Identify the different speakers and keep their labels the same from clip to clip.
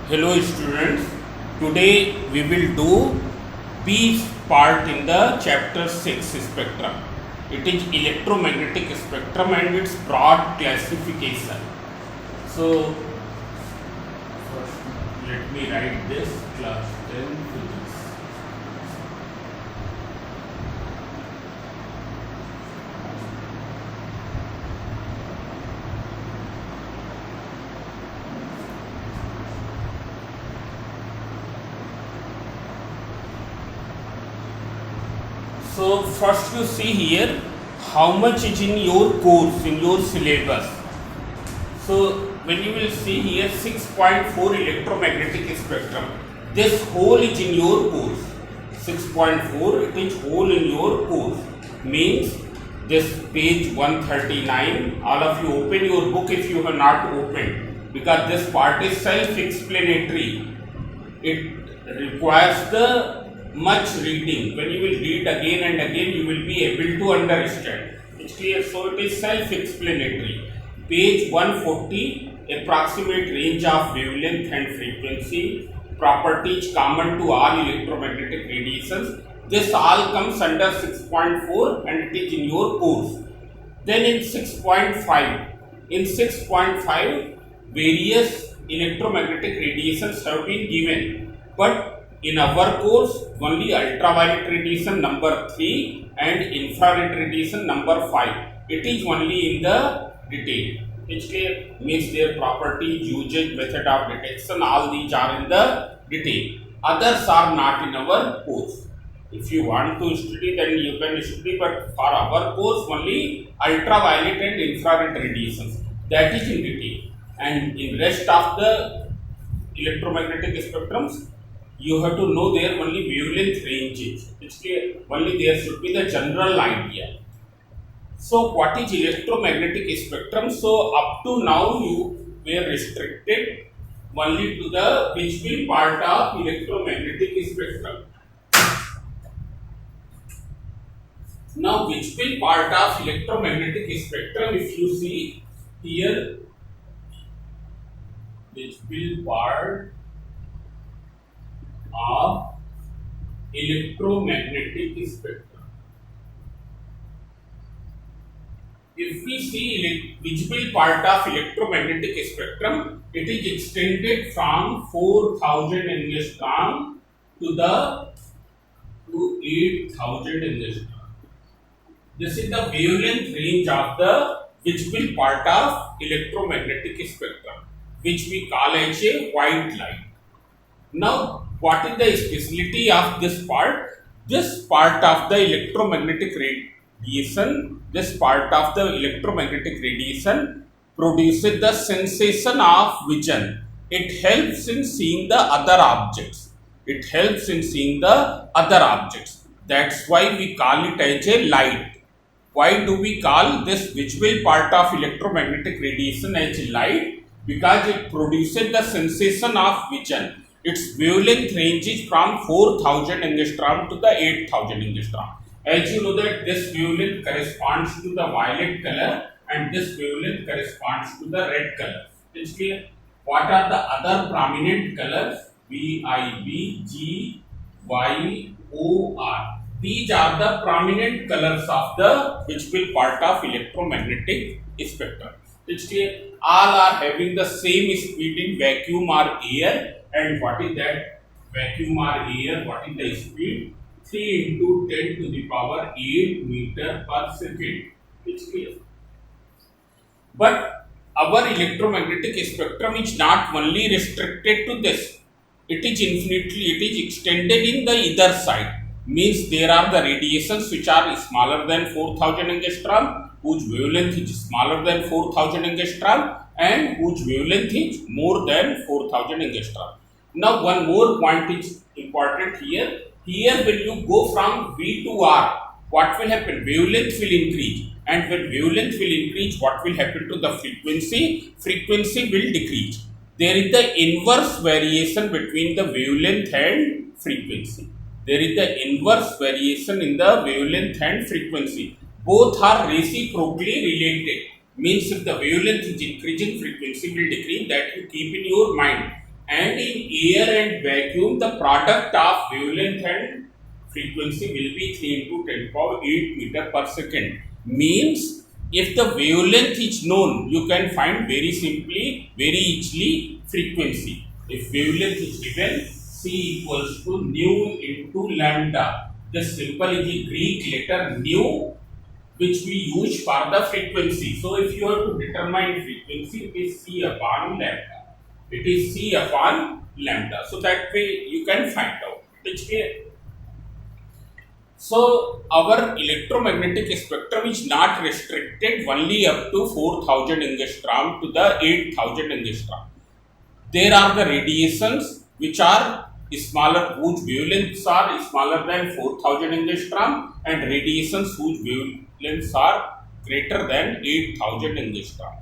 Speaker 1: Hello students, today we will do B part in the chapter 6 spectrum. It is electromagnetic spectrum and its broad classification. So first let me write this class 10 physics. So first you see here how much is in your course, in your syllabus. So when you will see here 6.4 electromagnetic spectrum, this whole is in your course. 6.4 it is whole in your course. Means this page 139, all of you open your book if you have not opened, because this part is self-explanatory. It requires the much reading. When you will read again and again, you will be able to understand. It's clear. So it is self-explanatory. Page 140, approximate range of wavelength and frequency, properties common to all electromagnetic radiations. This all comes under 6.4 and it is in your course. Then in 6.5, various electromagnetic radiations have been given, but in our course, only ultraviolet radiation number 3 and infrared radiation number 5. It is only in the detail. Which means their properties, usage, method of detection, all these are in the detail. Others are not in our course. If you want to study, then you can study, but for our course, only ultraviolet and infrared radiations. That is in detail. And in rest of the electromagnetic spectrums, you have to know their only wavelength ranges. It's clear. Only there should be the general idea. So what is electromagnetic spectrum? So up to now you were restricted only to the visible part of electromagnetic spectrum. Now visible part of electromagnetic spectrum, if you see here, visible part of electromagnetic spectrum. If we see visible part of electromagnetic spectrum, it is extended from 4000 angstrom to 8000 angstrom. This is the wavelength range of the visible part of electromagnetic spectrum, which we call as a white light. Now, what is the specialty of this part? This part of the electromagnetic radiation, produces the sensation of vision. It helps in seeing the other objects. That's why we call it as a light. Why do we call this visible part of electromagnetic radiation as a light? Because it produces the sensation of vision. Its wavelength ranges from 4000 angstrom to the 8000 angstrom. As you know that this wavelength corresponds to the violet color and this wavelength corresponds to the red color. It's clear. What are the other prominent colors? V, I, B, G, Y, O, R. These are the prominent colors of the visible part of electromagnetic spectrum. It's clear. All are having the same speed in vacuum or air. And what is that? Vacuum or air, what is the speed? 3 into 10 to the power 8 meter per second. It's clear. But our electromagnetic spectrum is not only restricted to this. It is extended in the either side. Means there are the radiations which are smaller than 4000 angstrom, whose wavelength is smaller than 4000 angstrom, and whose wavelength is more than 4000 angstrom. Now one more point is important here. Here when you go from V to R, what will happen? Wavelength will increase, and when wavelength will increase, what will happen to the frequency? Frequency will decrease. There is the inverse variation between the wavelength and frequency. There is the inverse variation in the wavelength and frequency. Both are reciprocally related. Means if the wavelength is increasing, frequency will decrease. That you keep in your mind. and in air and vacuum the product of wavelength and frequency will be 3 into 10 power 8 meter per second. Means if the wavelength is known, you can find very simply, very easily frequency. If wavelength is given, c equals to nu into lambda. Just simple is the Greek letter nu which we use for the frequency. So if you have to determine frequency, it is c upon lambda. It is c upon lambda. So that way you can find out. It's clear. So our electromagnetic spectrum is not restricted only up to 4000 angstrom to the 8000 angstrom. There are the radiations which are smaller, whose wavelengths are smaller than 4000 angstrom, and radiations whose wavelengths are greater than 8000 angstrom.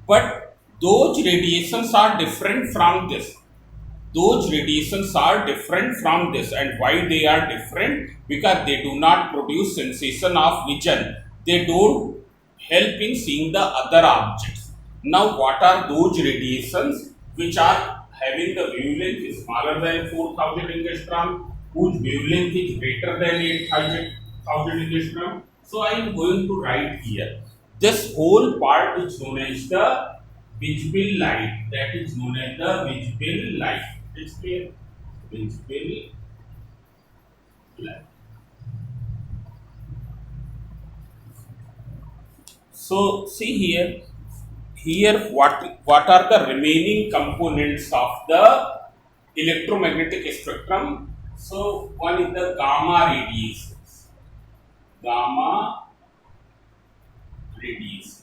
Speaker 1: But those radiations are different from this. Those radiations are different from this, and why they are different? Because they do not produce sensation of vision. They don't help in seeing the other objects. Now, what are those radiations which are having the wavelength is smaller than 4000 angstrom, whose wavelength is greater than 8000 angstrom? So, I am going to write here. This whole part is known as the visible light. That is known as the visible light. It's clear. Visible light. So see here. Here what are the remaining components of the electromagnetic spectrum? So one is the gamma radiations. Gamma radiations.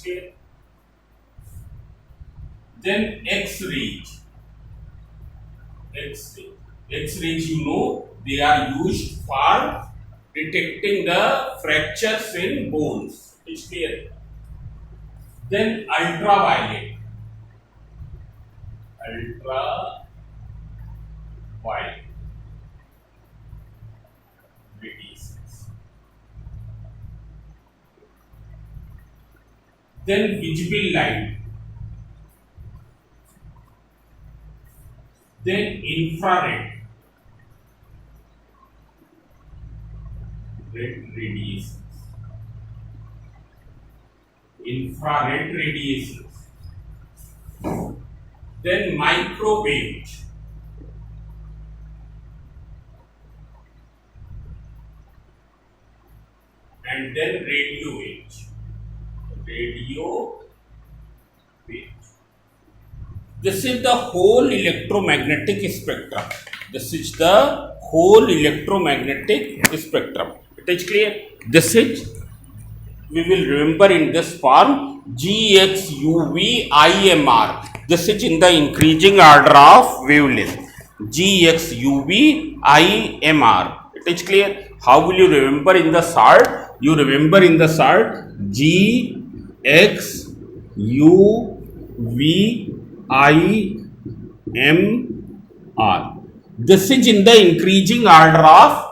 Speaker 1: Okay. Then X-rays. X-rays, you know, they are used for detecting the fractures in bones. It's clear. Then ultraviolet. Ultraviolet radiations. Then visible light. Then infrared radiations. Infrared radiations. Then microwave. And then radio wave. Radio wave. This is the whole electromagnetic spectrum. This is the whole electromagnetic spectrum. It is clear. This is, we will remember in this form, GXUV-IMR. This is in the increasing order of wavelength. GXUV-IMR. It is clear. How will you remember in the short? You remember in the short GXUV-IMR. This is in the increasing order of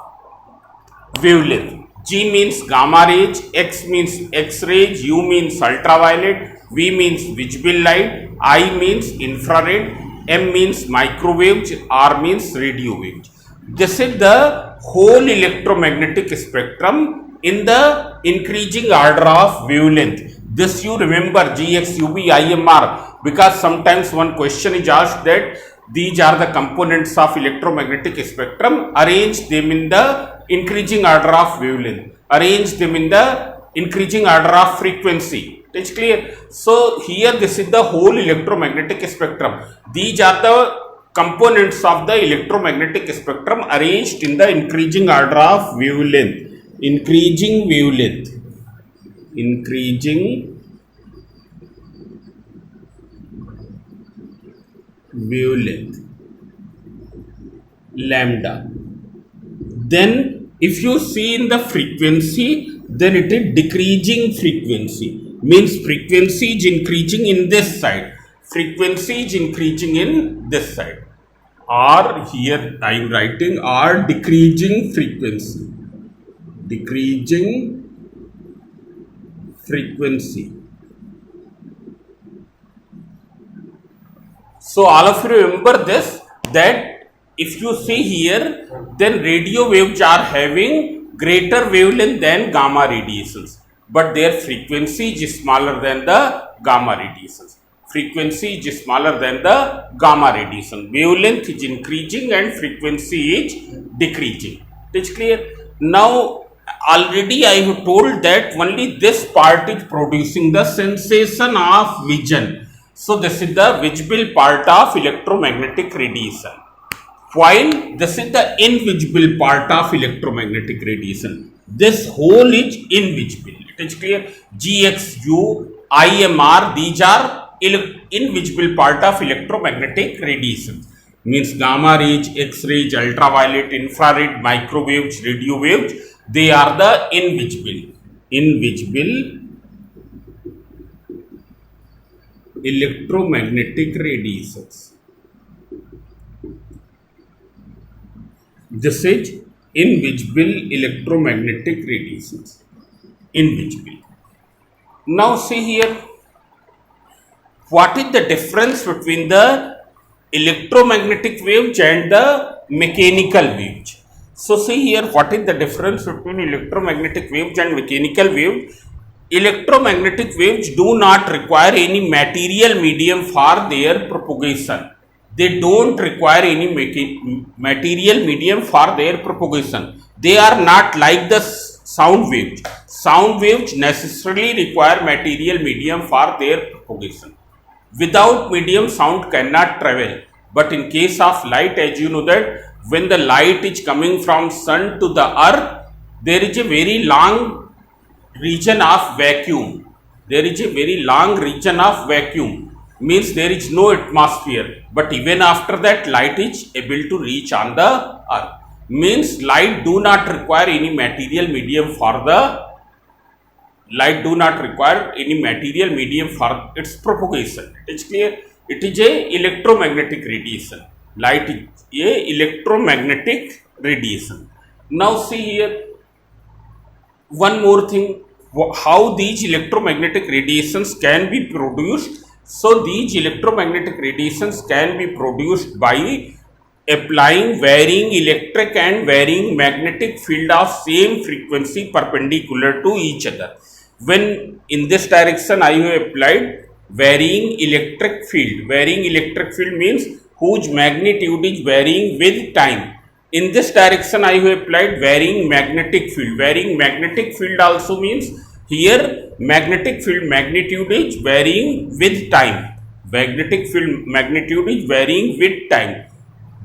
Speaker 1: wavelength. G means gamma rays, X means X-rays, U means ultraviolet, V means visible light, I means infrared, M means microwaves, R means radio waves. This is the whole electromagnetic spectrum in the increasing order of wavelength. This you remember GXUV-IMR, because sometimes one question is asked that these are the components of electromagnetic spectrum, arrange them in the increasing order of wavelength, arrange them in the increasing order of frequency. It's clear. So here this is the whole electromagnetic spectrum. These are the components of the electromagnetic spectrum arranged in the increasing order of wavelength. Increasing wavelength. Increasing wavelength. Lambda. Then if you see in the frequency, then it is decreasing frequency. Means frequency is increasing in this side. Frequency is increasing in this side. Or here I am writing or decreasing frequency. Decreasing frequency. So all of you remember this, that if you see here, then radio waves are having greater wavelength than gamma radiations, but their frequency is smaller than the gamma radiations. Frequency is smaller than the gamma radiation. Wavelength is increasing and frequency is decreasing. It is clear? Now already I have told that only this part is producing the sensation of vision. So this is the visible part of electromagnetic radiation, while this is the invisible part of electromagnetic radiation. This whole is invisible. It is clear? GXU, IMR, these are invisible part of electromagnetic radiation. Means gamma rays, X-rays, ultraviolet, infrared, microwaves, radio waves, they are the invisible electromagnetic radiations. This is invisible electromagnetic radiations. Invisible. Now see here, what is the difference between the electromagnetic waves and the mechanical waves? So see here, what is the difference between electromagnetic waves and mechanical waves? Electromagnetic waves do not require any material medium for their propagation. They don't require any material medium for their propagation. They are not like the sound waves. Sound waves necessarily require material medium for their propagation. Without medium, sound cannot travel. But in case of light, as you know that when the light is coming from sun to the earth, there is a very long region of vacuum. There is a very long region of vacuum. Means there is no atmosphere. But even after that, light is able to reach on the earth. Means light do not require any material medium for the its propagation. It is clear? It is a electromagnetic radiation. Light is a electromagnetic radiation. Now see here, one more thing, how these electromagnetic radiations can be produced. So these electromagnetic radiations can be produced by applying varying electric and varying magnetic field of same frequency perpendicular to each other. When in this direction I have applied varying electric field means whose magnitude is varying with time. In this direction I have applied varying magnetic field. Varying magnetic field also means here magnetic field magnitude is varying with time. Magnetic field magnitude is varying with time.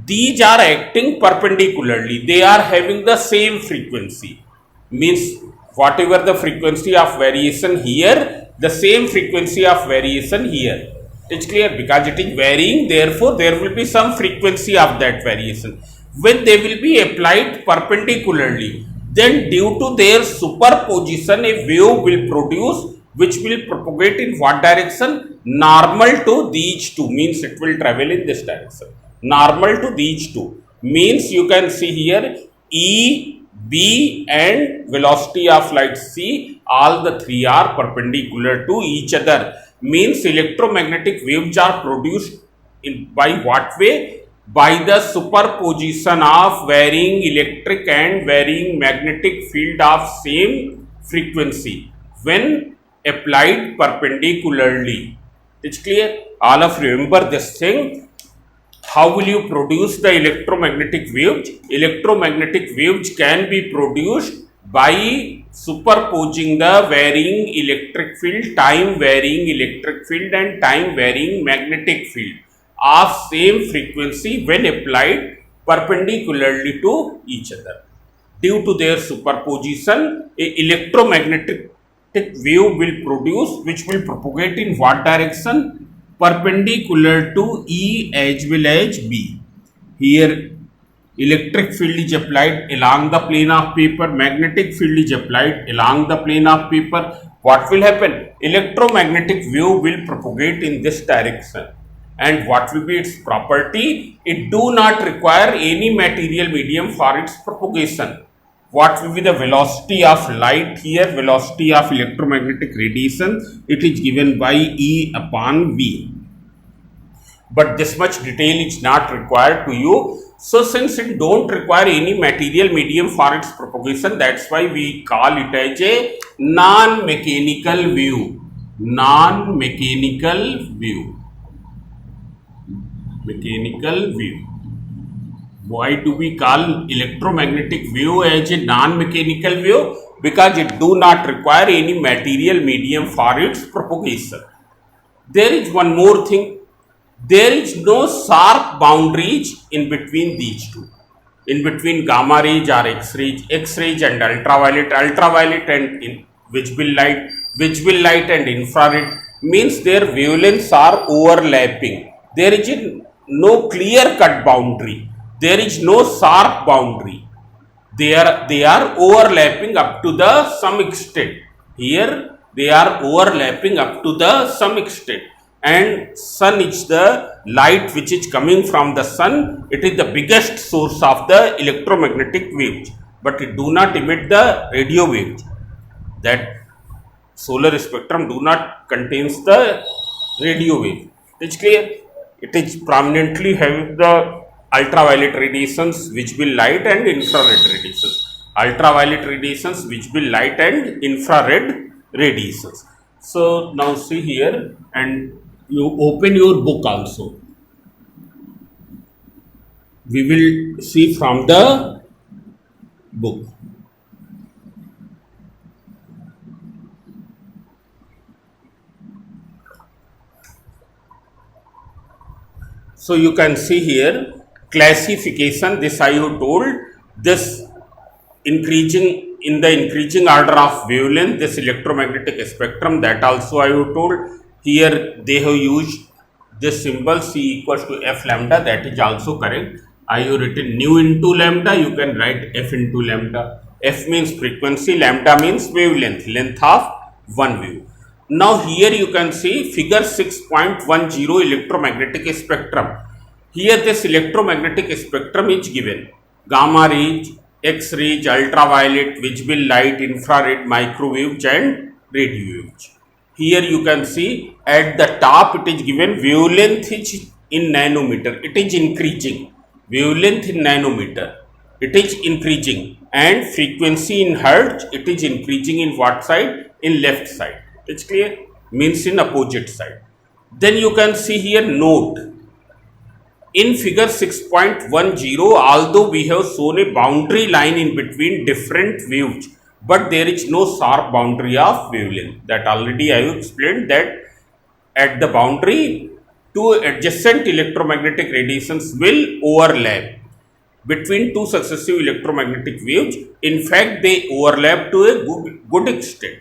Speaker 1: These are acting perpendicularly. They are having the same frequency. Means whatever the frequency of variation here, the same frequency of variation here. It's clear? Because it is varying, therefore there will be some frequency of that variation. When they will be applied perpendicularly, then due to their superposition, a wave will produce which will propagate in what direction? Normal to these two, means it will travel in this direction. Normal to these two means you can see here E, B and velocity of light C, all the three are perpendicular to each other. Means electromagnetic waves are produced by what way? By the superposition of varying electric and varying magnetic field of same frequency when applied perpendicularly. It's clear? All of you remember this thing. How will you produce the electromagnetic waves? Electromagnetic waves can be produced by superposing the varying electric field, time varying electric field and time varying magnetic field of same frequency when applied perpendicularly to each other. Due to their superposition, a electromagnetic wave will produce which will propagate in what direction? Perpendicular to E as well as B. Here electric field is applied along the plane of paper, magnetic field is applied along the plane of paper. What will happen? Electromagnetic wave will propagate in this direction. And what will be its property? It do not require any material medium for its propagation. What will be the velocity of light here? Velocity of electromagnetic radiation, it is given by E upon V. But this much detail is not required to you. So since it don't require any material medium for its propagation, that's why we call it as a non-mechanical wave. Non-mechanical wave. Mechanical wave. Why do we call electromagnetic wave as a non-mechanical wave? Because it do not require any material medium for its propagation. There is one more thing. There is no sharp boundaries in between these two. In between gamma rays or X rays and ultraviolet, ultraviolet and visible light and infrared means their wavelengths are overlapping. There is no clear cut boundary. There is no sharp boundary. They are overlapping up to the some extent. Here they are overlapping up to the some extent. And sun is the light which is coming from the sun. It is the biggest source of the electromagnetic waves, but it do not emit the radio waves. That solar spectrum do not contains the radio wave. It's clear. It is prominently having the ultraviolet radiations, visible light and infrared radiations. Ultraviolet radiations, visible light and infrared radiations. So now see here, and you open your book also. We will see from the book. So you can see here classification. This I have told. This increasing in the increasing order of wavelength, this electromagnetic spectrum, that also I have told. Here they have used this symbol C equals to F lambda, that is also correct. I have written nu into lambda, you can write F into lambda. F means frequency, lambda means wavelength, length of one wave. Now here you can see figure 6.10 electromagnetic spectrum. Here this electromagnetic spectrum is given. Gamma rays, X rays, ultraviolet, visible light, infrared, microwaves and radio waves. Here you can see at the top it is given wavelength is in nanometer. It is increasing. Wavelength in nanometer. It is increasing. And frequency in hertz, it is increasing in what side? In left side. It's clear? Means in opposite side. Then you can see here note. In figure 6.10, although we have shown a boundary line in between different waves, but there is no sharp boundary of wavelength. That already I have explained that at the boundary, two adjacent electromagnetic radiations will overlap between two successive electromagnetic waves. In fact, they overlap to a good extent.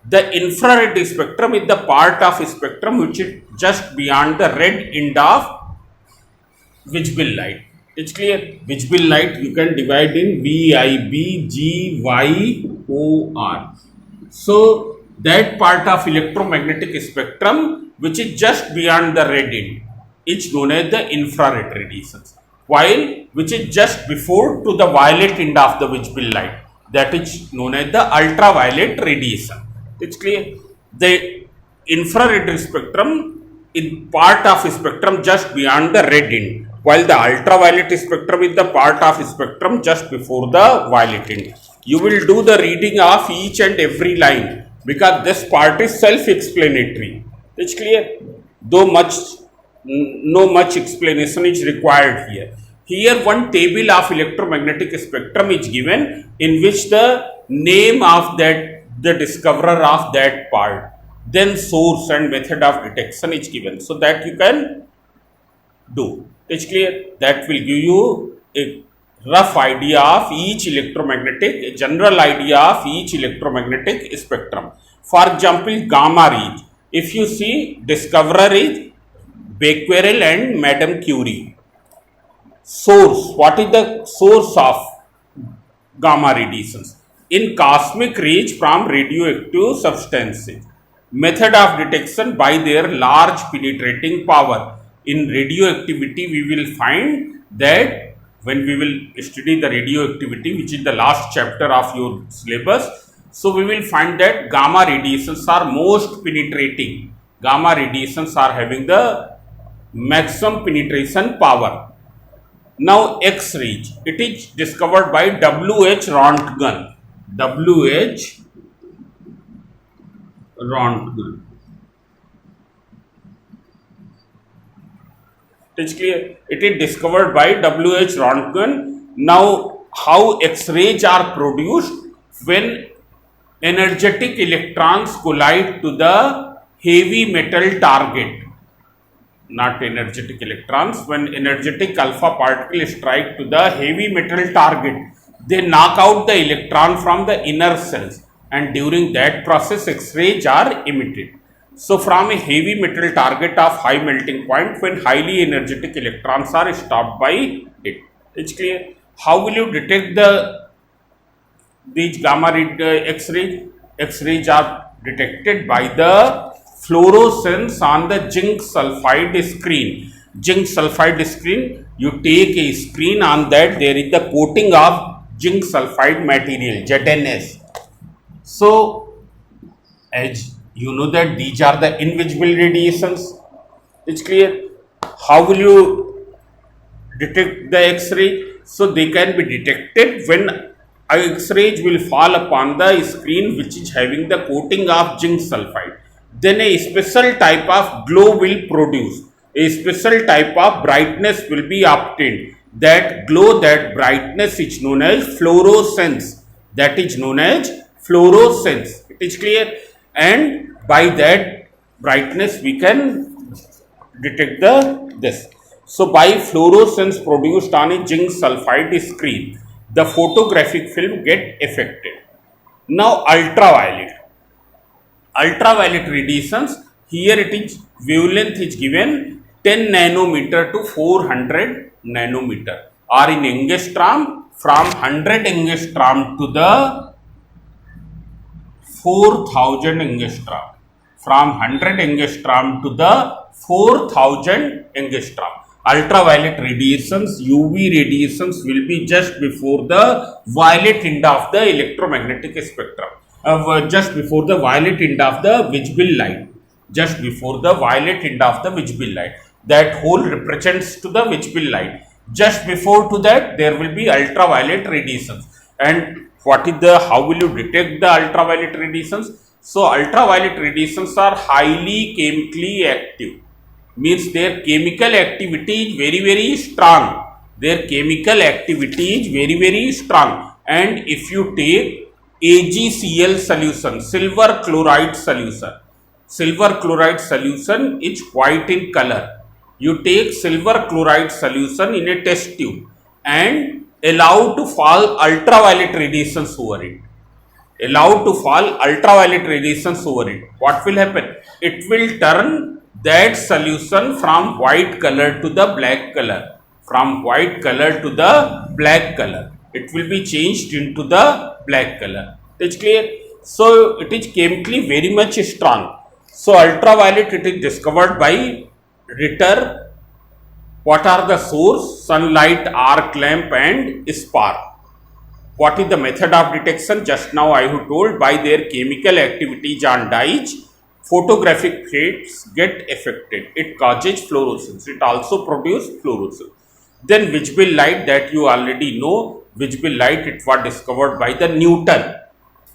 Speaker 1: The infrared spectrum is the part of spectrum which is just beyond the red end of visible light. It's clear? Visible light you can divide in VIBGYOR. So that part of electromagnetic spectrum which is just beyond the red end is known as the infrared radiations, while which is just before to the violet end of the visible light, that is known as the ultraviolet radiation. It's clear? The infrared spectrum is part of spectrum just beyond the red end, while the ultraviolet spectrum is the part of spectrum just before the violet end. You will do the reading of each and every line because this part is self-explanatory. It's clear? Though no much explanation is required here. Here one table of electromagnetic spectrum is given in which the name of the discoverer of that part, then source and method of detection is given, so that you can do. It's clear? That will give you a rough idea of each electromagnetic, a general idea of each electromagnetic spectrum. For example, gamma rays. If you see, discoverer is Becquerel and Madame Curie. Source. What is the source of gamma radiations? In cosmic rays from radioactive substances. Method of detection by their large penetrating power. In radioactivity, we will find that when we will study the radioactivity, which is the last chapter of your syllabus. So we will find that gamma radiations are most penetrating. Gamma radiations are having the maximum penetration power. Now X-rays, it is discovered by W.H. Rontgen. W.H. Rontgen. It is clear. It is discovered by W.H. Rontgen. Now, how X-rays are produced? When energetic electrons collide to the heavy metal target. Not energetic electrons. When energetic alpha particles strike to the heavy metal target, they knock out the electron from the inner cells, and during that process X-rays are emitted. So from a heavy metal target of high melting point, when highly energetic electrons are stopped by it. It's clear. How will you detect these gamma X-rays? X-rays are detected by the fluorescence on the zinc sulfide screen. Zinc sulfide screen, you take a screen, on that there is the coating of zinc sulfide material, ZNS. So, as you know that these are the invisible radiations. It's clear. How will you detect the X-ray? So they can be detected when X-rays will fall upon the screen which is having the coating of zinc sulfide. Then a special type of glow will produce. A special type of brightness will be obtained. That glow, that brightness is known as fluorescence. That is known as fluorescence. It is clear. And by that brightness we can detect this. So by fluorescence produced on a zinc sulfide screen, the photographic film get affected. Now ultraviolet. Ultraviolet radiations, here it is wavelength is given 10 nanometer to 400 nanometer, or in angstrom from 100 angstrom to the 4000 angstrom, from 100 angstrom to the 4000 angstrom. Ultraviolet radiations, UV radiations will be just before the violet end of the electromagnetic spectrum, just before the violet end of the visible light, just before the violet end of the visible light. That hole represents to the visible light. Just before to that there will be ultraviolet radiations. And what is the, how will you detect the ultraviolet radiations? So ultraviolet radiations are highly chemically active, means their chemical activity is very strong. Their chemical activity is very strong. And if you take AgCl solution, silver chloride solution, silver chloride solution is white in color. You take silver chloride solution in a test tube and allow to fall ultraviolet radiations over it. Allow to fall ultraviolet radiations over it. What will happen? It will turn that solution from white color to the black color. From white color to the black color. It will be changed into the black color. It's clear? So it is chemically very much strong. So ultraviolet, it is discovered by Ritter. What are the source? Sunlight, arc lamp and spark. What is the method of detection? Just now I have told, by their chemical activities on dyes, photographic plates get affected. It causes fluorescence. It also produces fluorescence. Then visible light, that you already know. Visible light, it was discovered by the Newton.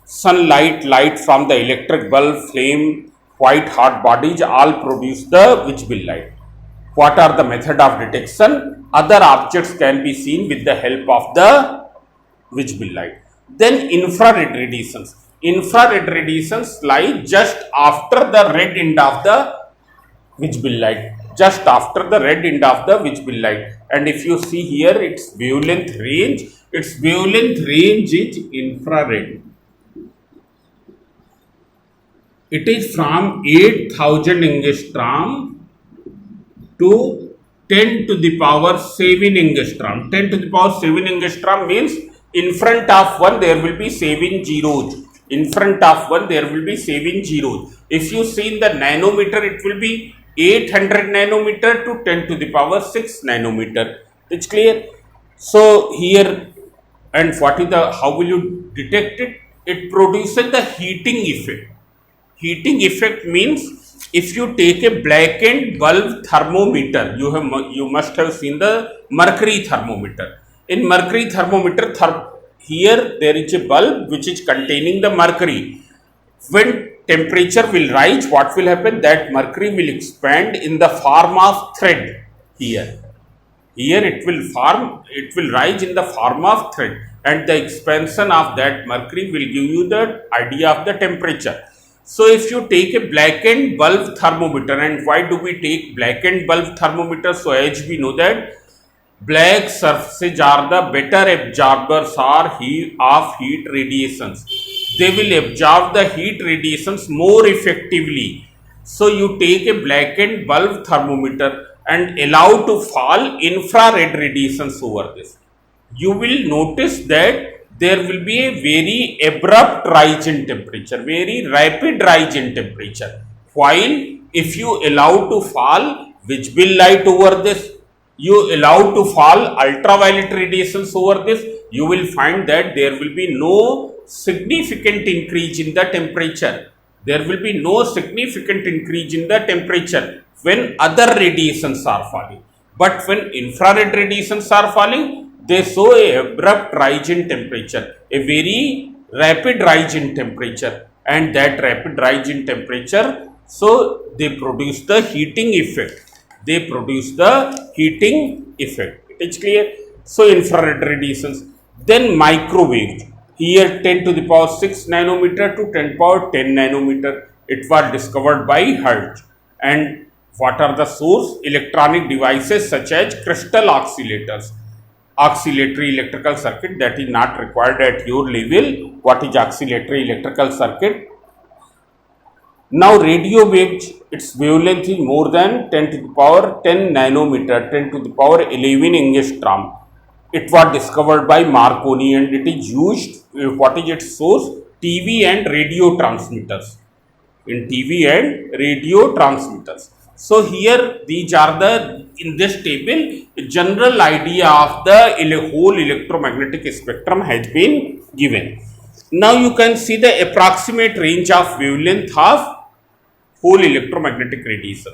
Speaker 1: Sunlight, light from the electric bulb, flame, white hot bodies all produce the visible light. What are the method of detection? Other objects can be seen with the help of the visible light. Then infrared radiations. Infrared radiations lie just after the red end of the visible light. Just after the red end of the visible light. And if you see here, its wavelength range is infrared. It is from 8000 angstrom to 10 to the power 7 angstrom. 10 to the power 7 angstrom means in front of 1 there will be 7 zeros. In front of 1 there will be 7 zeros. If you see in the nanometer, it will be 800 nanometer to 10 to the power 6 nanometer. It's clear. So here, and what is the, how will you detect it? It produces the heating effect. Heating effect means if you take a blackened bulb thermometer, you must have seen the mercury thermometer. In mercury thermometer, here there is a bulb which is containing the mercury. When temperature will rise, what will happen? That mercury will expand in the form of thread here. Here it will rise in the form of thread, and the expansion of that mercury will give you the idea of the temperature. So if you take a blackened bulb thermometer, and why do we take blackened bulb thermometer? So as we know that black surfaces are the better absorbers of heat radiations. They will absorb the heat radiations more effectively. So you take a blackened bulb thermometer and allow to fall infrared radiations over this. You will notice that there will be a very abrupt rise in temperature, very rapid rise in temperature. While if you allow to fall visible light over this, you allow to fall ultraviolet radiations over this, you will find that there will be no significant increase in the temperature. There will be no significant increase in the temperature when other radiations are falling. But when infrared radiations are falling, they show a abrupt rise in temperature, a very rapid rise in temperature, and that rapid rise in temperature, so they produce the heating effect. They produce the heating effect. It is clear? So infrared radiations. Then microwave. Here 10 to the power 6 nanometer to 10 power 10 nanometer. It was discovered by Hertz. And what are the source? Electronic devices such as crystal oscillators. Oscillatory electrical circuit, that is not required at your level. What is oscillatory electrical circuit? Now radio waves, its wavelength is more than 10 to the power 10 nanometer, 10 to the power 11 angstrom. It was discovered by Marconi, and it is used, what is its source? TV and radio transmitters. In TV and radio transmitters. So here these are the, in this table, general idea of the whole electromagnetic spectrum has been given. Now you can see the approximate range of wavelength of whole electromagnetic radiation.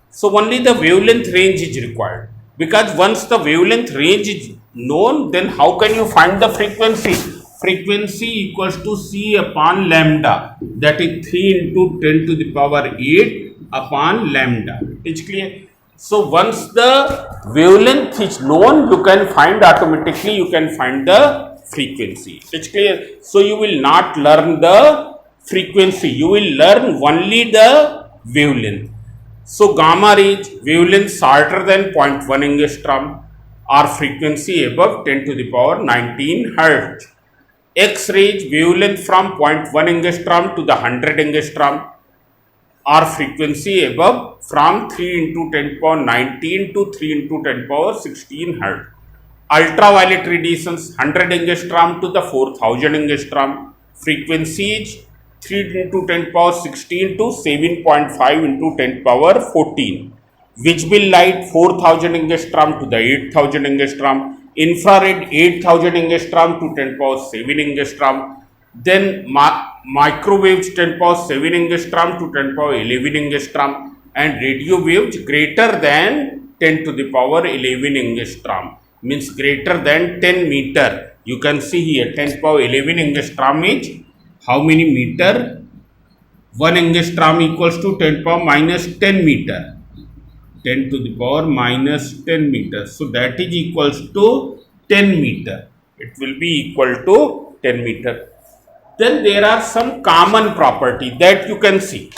Speaker 1: So only the wavelength range is required, because once the wavelength range is known, then how can you find the frequency? Frequency equals to C upon lambda, that is 3 into 10 to the power 8 upon lambda. It's clear? So once the wavelength is known, you can find automatically, you can find the frequency. It's clear? So you will not learn the frequency, you will learn only the wavelength. So gamma rays, wavelength shorter than 0.1 angstrom, or frequency above 10 to the power 19 Hertz. X-rays, wavelength from 0.1 angstrom to the 100 angstrom, or frequency above from 3 into 10 power 19 to 3 into 10 power 16 Hertz. Ultraviolet radiations 100 angstrom to the 4000 angstrom, frequencies 3 into 10 power 16 to 7.5 into 10 power 14. Visible light 4000 angstrom to the 8000 angstrom. Infrared 8000 angstrom to 10 power 7 angstrom. Then microwaves 10 power 7 angstrom to 10 power 11 angstrom. And radio waves greater than 10 to the power 11 angstrom. Means greater than 10 meter. You can see here 10 power 11 angstrom is how many meter? 1 angstrom equals to 10 power minus 10 meter. 10 to the power minus 10 meter. So that is equals to 10 meter. It will be equal to 10 meter. Then there are some common property that you can see.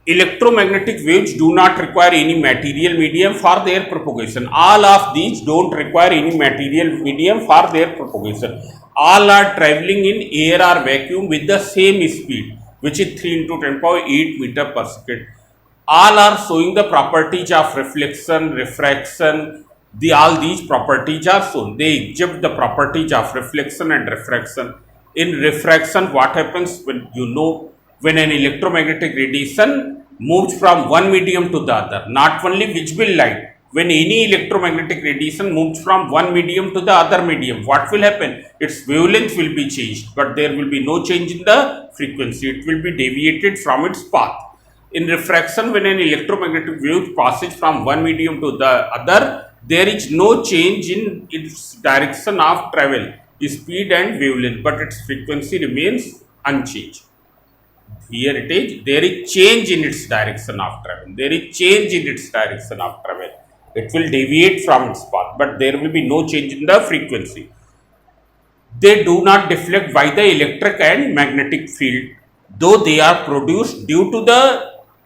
Speaker 1: Electromagnetic waves do not require any material medium for their propagation. All of these don't require any material medium for their propagation. All are traveling in air or vacuum with the same speed, which is 3 into 10 power 8 meter per second. All are showing the properties of reflection, refraction. All these properties are shown. They exhibit the properties of reflection and refraction. In refraction, what happens when when an electromagnetic radiation moves from one medium to the other? Not only visible light. when any electromagnetic radiation moves from one medium to the other medium, what will happen? Its wavelength will be changed, but there will be no change in the frequency. It will be deviated from its path. In refraction, when an electromagnetic wave passes from one medium to the other, there is no change in its direction of travel, speed and wavelength, but its frequency remains unchanged. Here it is, there is change in its direction of travel. There is change in its direction of travel. It will deviate from its path, but there will be no change in the frequency. They do not deflect by the electric and magnetic field, though they are produced due to the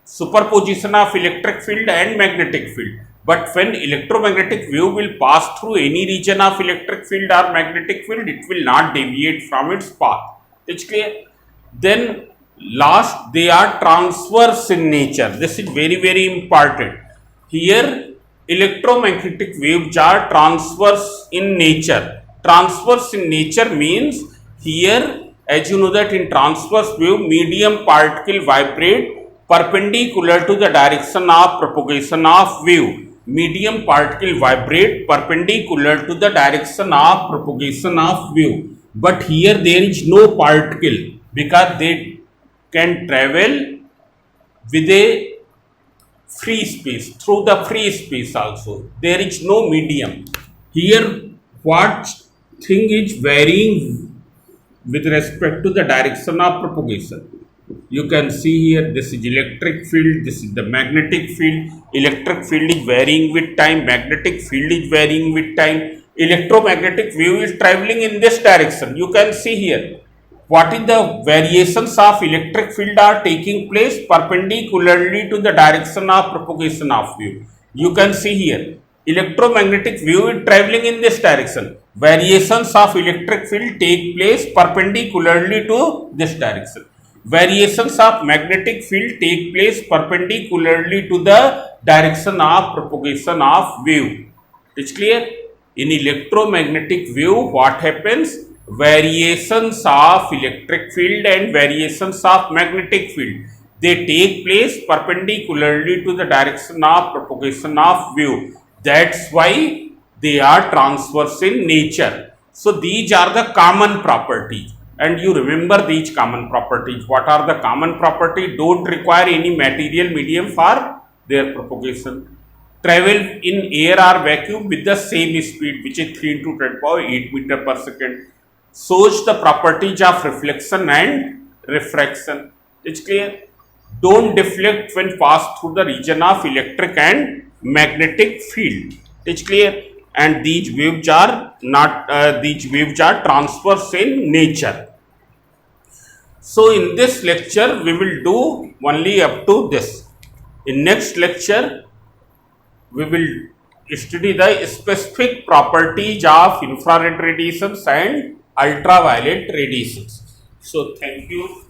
Speaker 1: superposition of electric field and magnetic field. But when electromagnetic wave will pass through any region of electric field or magnetic field, it will not deviate from its path. It's clear? Then last, they are transverse in nature. This is very important. Here electromagnetic waves are transverse in nature. Transverse in nature means here, as you know that in transverse wave, medium particle vibrate perpendicular to the direction of propagation of wave. Medium particle vibrate perpendicular to the direction of propagation of wave. But here there is no particle because they can travel with a free space, through the free space also. There is no medium. Here what thing is varying with respect to the direction of propagation. You can see here, this is electric field, this is the magnetic field. Electric field is varying with time, magnetic field is varying with time. Electromagnetic wave is traveling in this direction. You can see here, what is the variations of electric field are taking place perpendicularly to the direction of propagation of wave. You can see here, electromagnetic wave is traveling in this direction. Variations of electric field take place perpendicularly to this direction. Variations of magnetic field take place perpendicularly to the direction of propagation of wave. It's clear? In electromagnetic wave, what happens? Variations of electric field and variations of magnetic field, they take place perpendicularly to the direction of propagation of wave. That's why they are transverse in nature. So these are the common properties, and you remember these common properties. What are the common properties? Don't require any material medium for their propagation. Travel in air or vacuum with the same speed, which is 3 into 10 power 8 meter per second. Shows the properties of reflection and refraction. It's clear? Don't deflect when passed through the region of electric and magnetic field. It's clear? And these waves are transverse in nature. So in this lecture we will do only up to this. In next lecture we will study the specific properties of infrared radiations and ultraviolet radiations. So thank you.